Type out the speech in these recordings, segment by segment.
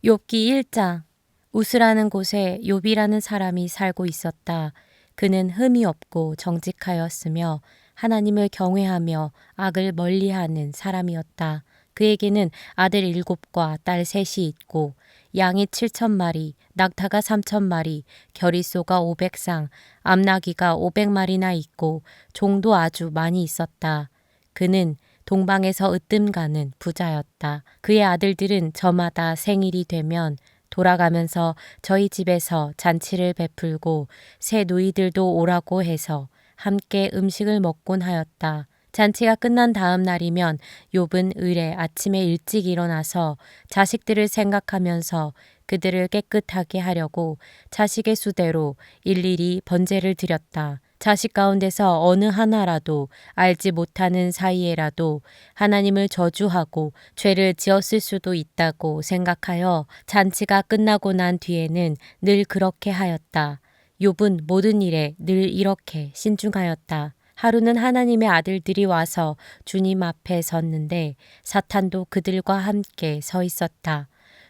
욥기 1장. 우스라는 곳에 욥이라는 사람이 살고 있었다. 그는 흠이 없고 정직하였으며 하나님을 경외하며 악을 멀리하는 사람이었다. 그에게는 아들 7과 딸 3이 있고 양이 7,000마리, 낙타가 3,000마리, 겨리소가 500상, 암나귀가 500마리나 있고 종도 아주 많이 있었다. 그는 동방에서 으뜸가는 부자였다. 그의 아들들은 저마다 생일이 되면 돌아가면서 저희 집에서 잔치를 베풀고 새 누이들도 오라고 해서 함께 음식을 먹곤 하였다. 잔치가 끝난 다음 날이면 욥은 을에 아침에 일찍 일어나서 자식들을 생각하면서 그들을 깨끗하게 하려고 자식의 수대로 일일이 번제를 드렸다. 자식 가운데서 어느 하나라도 알지 못하는 사이에라도 하나님을 저주하고 죄를 지었을 수도 있다고 생각하여 잔치가 끝나고 난 뒤에는 늘 그렇게 하였다. 욥은 모든 일에 늘 이렇게 신중하였다. 하루는 하나님의 아들들이 와서 주님 앞에 섰는데 사탄도 그들과 함께 서 있었다.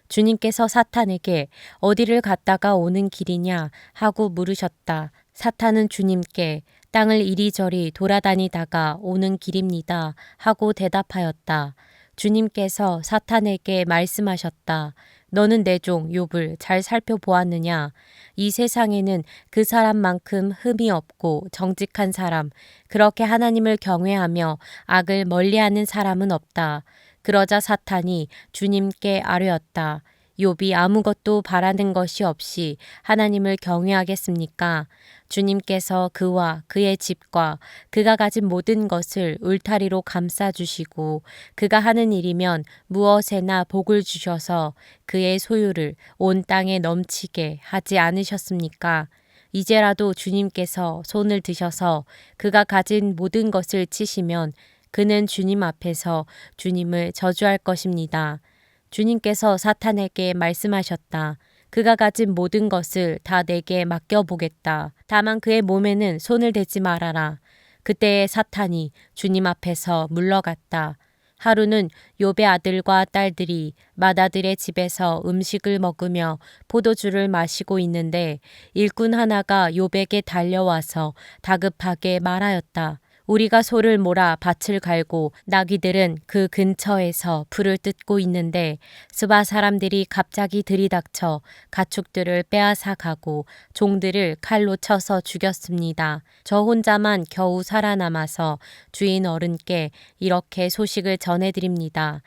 주님께서 사탄에게 어디를 갔다가 오는 길이냐 하고 물으셨다. 사탄은 주님께 땅을 이리저리 돌아다니다가 오는 길입니다 하고 대답하였다. 주님께서 사탄에게 말씀하셨다. 너는 내 종 욥을 잘 살펴보았느냐? 이 세상에는 그 사람만큼 흠이 없고 정직한 사람, 그렇게 하나님을 경외하며 악을 멀리하는 사람은 없다. 그러자 사탄이 주님께 아뢰었다. 욥이 아무것도 바라는 것이 없이 하나님을 경외하겠습니까? 주님께서 그와 그의 집과 그가 가진 모든 것을 울타리로 감싸주시고 그가 하는 일이면 무엇에나 복을 주셔서 그의 소유를 온 땅에 넘치게 하지 않으셨습니까? 이제라도 주님께서 손을 드셔서 그가 가진 모든 것을 치시면 그는 주님 앞에서 주님을 저주할 것입니다. 주님께서 사탄에게 말씀하셨다. 그가 가진 모든 것을 다 내게 맡겨보겠다. 다만 그의 몸에는 손을 대지 말아라. 그때에 사탄이 주님 앞에서 물러갔다. 하루는 욥의 아들과 딸들이 맏아들의 집에서 음식을 먹으며 포도주를 마시고 있는데 일꾼 하나가 욥에게 달려와서 다급하게 말하였다. 우리가 소를 몰아 밭을 갈고 나귀들은 그 근처에서 불을 뜯고 있는데 스바 사람들이 갑자기 들이닥쳐 가축들을 빼앗아 가고 종들을 칼로 쳐서 죽였습니다. 저 혼자만 겨우 살아남아서 주인 어른께 이렇게 소식을 전해드립니다.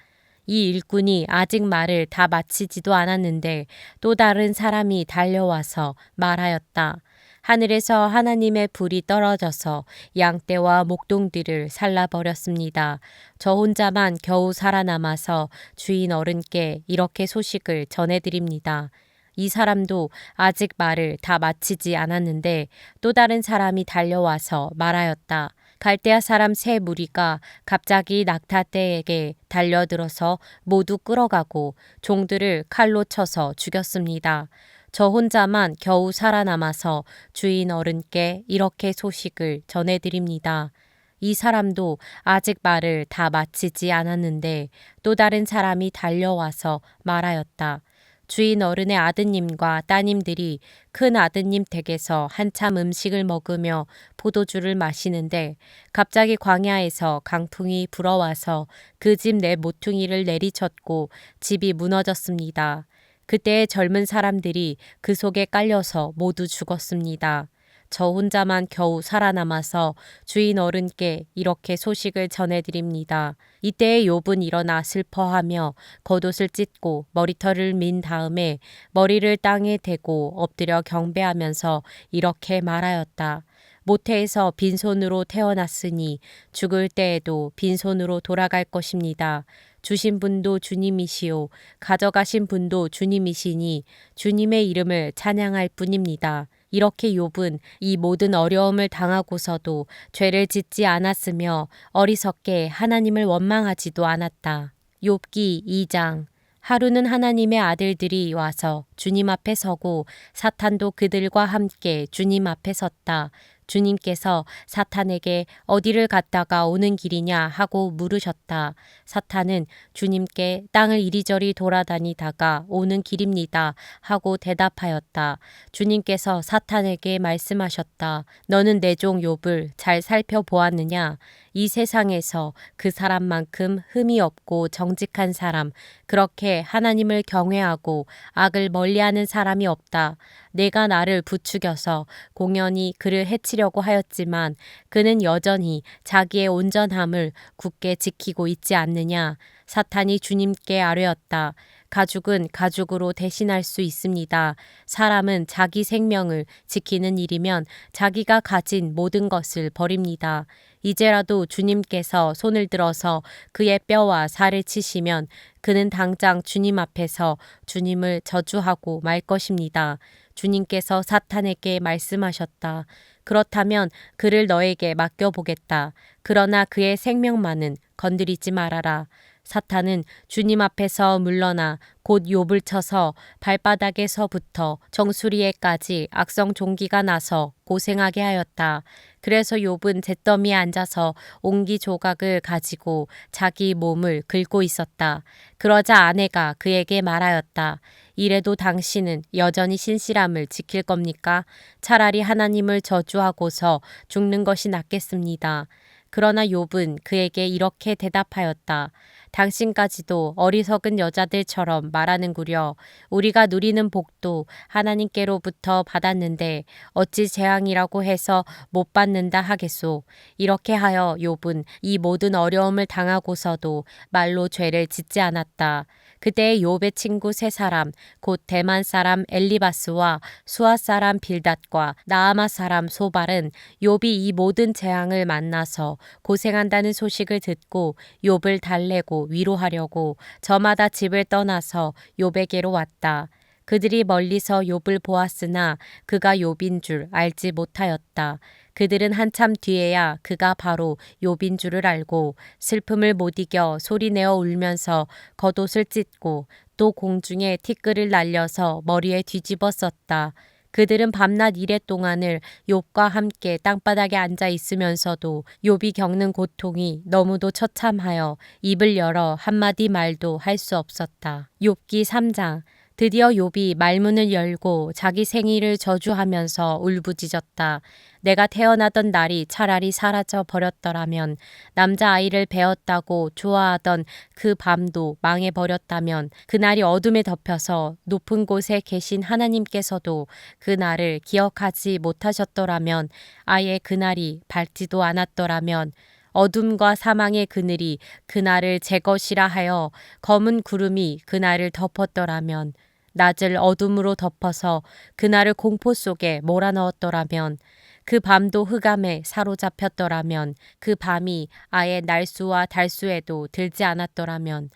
이 일꾼이 아직 말을 다 마치지도 않았는데 또 다른 사람이 달려와서 말하였다. 하늘에서 하나님의 불이 떨어져서 양떼와 목동들을 살라버렸습니다. 저 혼자만 겨우 살아남아서 주인 어른께 이렇게 소식을 전해드립니다. 이 사람도 아직 말을 다 마치지 않았는데 또 다른 사람이 달려와서 말하였다. 갈대아 사람 세 무리가 갑자기 낙타떼에게 달려들어서 모두 끌어가고 종들을 칼로 쳐서 죽였습니다. 저 혼자만 겨우 살아남아서 주인 어른께 이렇게 소식을 전해드립니다. 이 사람도 아직 말을 다 마치지 않았는데 또 다른 사람이 달려와서 말하였다. 주인 어른의 아드님과 따님들이 큰 아드님 댁에서 한참 음식을 먹으며 포도주를 마시는데 갑자기 광야에서 강풍이 불어와서 그 집 내 모퉁이를 내리쳤고 집이 무너졌습니다. 그때 젊은 사람들이 그 속에 깔려서 모두 죽었습니다. 저 혼자만 겨우 살아남아서 주인 어른께 이렇게 소식을 전해드립니다. 이때에 욥은 일어나 슬퍼하며 겉옷을 찢고 머리털을 민 다음에 머리를 땅에 대고 엎드려 경배하면서 이렇게 말하였다. 모태에서 빈손으로 태어났으니 죽을 때에도 빈손으로 돌아갈 것입니다. 주신 분도 주님이시요 가져가신 분도 주님이시니 주님의 이름을 찬양할 뿐입니다. 이렇게 욥은 이 모든 어려움을 당하고서도 죄를 짓지 않았으며 어리석게 하나님을 원망하지도 않았다. 욥기 2장. 하루는 하나님의 아들들이 와서 주님 앞에 서고 사탄도 그들과 함께 주님 앞에 섰다. 주님께서 사탄에게 어디를 갔다가 오는 길이냐 하고 물으셨다. 사탄은 주님께 땅을 이리저리 돌아다니다가 오는 길입니다 하고 대답하였다. 주님께서 사탄에게 말씀하셨다. 너는 내 종 욥을 잘 살펴보았느냐? 이 세상에서 그 사람만큼 흠이 없고 정직한 사람, 그렇게 하나님을 경외하고 악을 멀리하는 사람이 없다. 내가 나를 부추겨서 공연히 그를 해치려고 하였지만 그는 여전히 자기의 온전함을 굳게 지키고 있지 않느냐. 사탄이 주님께 아뢰었다. 가죽은 가죽으로 대신할 수 있습니다. 사람은 자기 생명을 지키는 일이면 자기가 가진 모든 것을 버립니다. 이제라도 주님께서 손을 들어서 그의 뼈와 살을 치시면 그는 당장 주님 앞에서 주님을 저주하고 말 것입니다. 주님께서 사탄에게 말씀하셨다. 그렇다면 그를 너에게 맡겨보겠다. 그러나 그의 생명만은 건드리지 말아라. 사탄은 주님 앞에서 물러나 곧 욥을 쳐서 발바닥에서부터 정수리에까지 악성 종기가 나서 고생하게 하였다. 그래서 욥은 잿더미에 앉아서 옹기 조각을 가지고 자기 몸을 긁고 있었다. 그러자 아내가 그에게 말하였다. 이래도 당신은 여전히 신실함을 지킬 겁니까? 차라리 하나님을 저주하고서 죽는 것이 낫겠습니다. 그러나 욥은 그에게 이렇게 대답하였다. 당신까지도 어리석은 여자들처럼 말하는구려. 우리가 누리는 복도 하나님께로부터 받았는데 어찌 재앙이라고 해서 못 받는다 하겠소. 이렇게 하여 욥은 이 모든 어려움을 당하고서도 말로 죄를 짓지 않았다. 그때 욥의 친구 세 사람, 곧 대만 사람 엘리바스와 수아 사람 빌닷과 나아마 사람 소발은 욥이 이 모든 재앙을 만나서 고생한다는 소식을 듣고 욥을 달래고 위로하려고 저마다 집을 떠나서 욥에게로 왔다. 그들이 멀리서 욥을 보았으나 그가 욥인 줄 알지 못하였다. 그들은 한참 뒤에야 그가 바로 욥인 줄을 알고 슬픔을 못 이겨 소리내어 울면서 겉옷을 찢고 또 공중에 티끌을 날려서 머리에 뒤집어 썼다. 그들은 밤낮 이랫동안을 욥과 함께 땅바닥에 앉아 있으면서도 욥이 겪는 고통이 너무도 처참하여 입을 열어 한마디 말도 할 수 없었다. 욥기 3장. 드디어 욥이 말문을 열고 자기 생일을 저주하면서 울부짖었다. 내가 태어나던 날이 차라리 사라져 버렸더라면, 남자아이를 배었다고 좋아하던 그 밤도 망해버렸다면, 그날이 어둠에 덮여서 높은 곳에 계신 하나님께서도 그날을 기억하지 못하셨더라면, 아예 그날이 밝지도 않았더라면, 어둠과 사망의 그늘이 그날을 제 것이라 하여 검은 구름이 그날을 덮었더라면, 낮을 어둠으로 덮어서 그날을 공포 속에 몰아넣었더라면, 그 밤도 흑암에 사로잡혔더라면, 그 밤이 아예 날수와 달수에도 들지 않았더라면,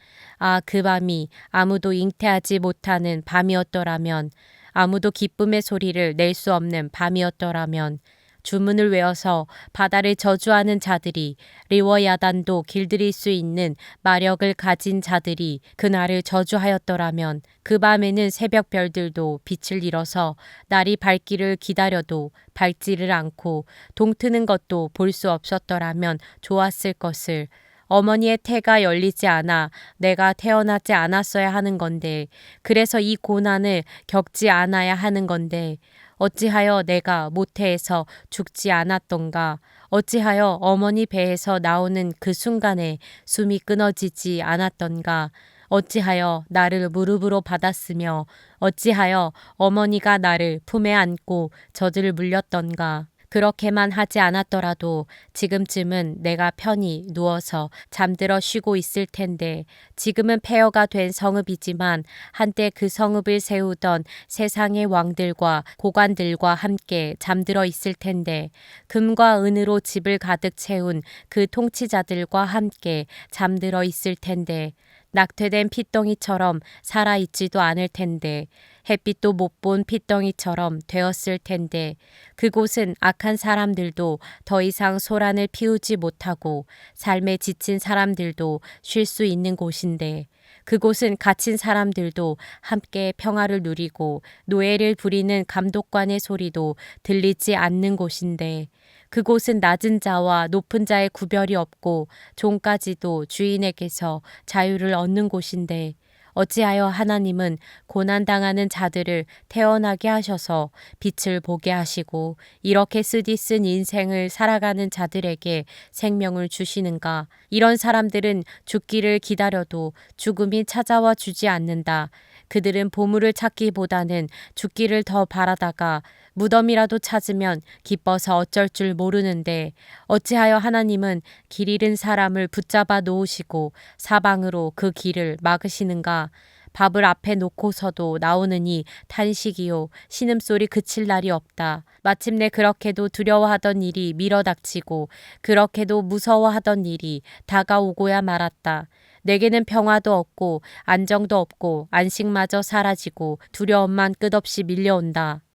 그 밤이 아무도 잉태하지 못하는 밤이었더라면, 아무도 기쁨의 소리를 낼 수 없는 밤이었더라면, 주문을 외워서 바다를 저주하는 자들이, 리워야단도 길들일 수 있는 마력을 가진 자들이 그날을 저주하였더라면, 그 밤에는 새벽 별들도 빛을 잃어서 날이 밝기를 기다려도 밝지를 않고 동트는 것도 볼 수 없었더라면 좋았을 것을. 어머니의 태가 열리지 않아 내가 태어나지 않았어야 하는 건데, 그래서 이 고난을 겪지 않아야 하는 건데, 어찌하여 내가 모태에서 죽지 않았던가? 어찌하여 어머니 배에서 나오는 그 순간에 숨이 끊어지지 않았던가? 어찌하여 나를 무릎으로 받았으며 어찌하여 어머니가 나를 품에 안고 젖을 물렸던가? 그렇게만 하지 않았더라도 지금쯤은 내가 편히 누워서 잠들어 쉬고 있을 텐데, 지금은 폐허가 된 성읍이지만 한때 그 성읍을 세우던 세상의 왕들과 고관들과 함께 잠들어 있을 텐데, 금과 은으로 집을 가득 채운 그 통치자들과 함께 잠들어 있을 텐데, 낙퇴된 핏덩이처럼 살아있지도 않을 텐데, 햇빛도 못 본 핏덩이처럼 되었을 텐데, 그곳은 악한 사람들도 더 이상 소란을 피우지 못하고 삶에 지친 사람들도 쉴 수 있는 곳인데, 그곳은 갇힌 사람들도 함께 평화를 누리고 노예를 부리는 감독관의 소리도 들리지 않는 곳인데, 그곳은 낮은 자와 높은 자의 구별이 없고 종까지도 주인에게서 자유를 얻는 곳인데 어찌하여 하나님은 고난당하는 자들을 태어나게 하셔서 빛을 보게 하시고 이렇게 쓰디쓴 인생을 살아가는 자들에게 생명을 주시는가? 이런 사람들은 죽기를 기다려도 죽음이 찾아와 주지 않는다. 그들은 보물을 찾기보다는 죽기를 더 바라다가 무덤이라도 찾으면 기뻐서 어쩔 줄 모르는데 어찌하여 하나님은 길 잃은 사람을 붙잡아 놓으시고 사방으로 그 길을 막으시는가? 밥을 앞에 놓고서도 나오느니 탄식이요 신음소리 그칠 날이 없다. 마침내 그렇게도 두려워하던 일이 밀어닥치고 그렇게도 무서워하던 일이 다가오고야 말았다. 내게는 평화도 없고 안정도 없고 안식마저 사라지고 두려움만 끝없이 밀려온다.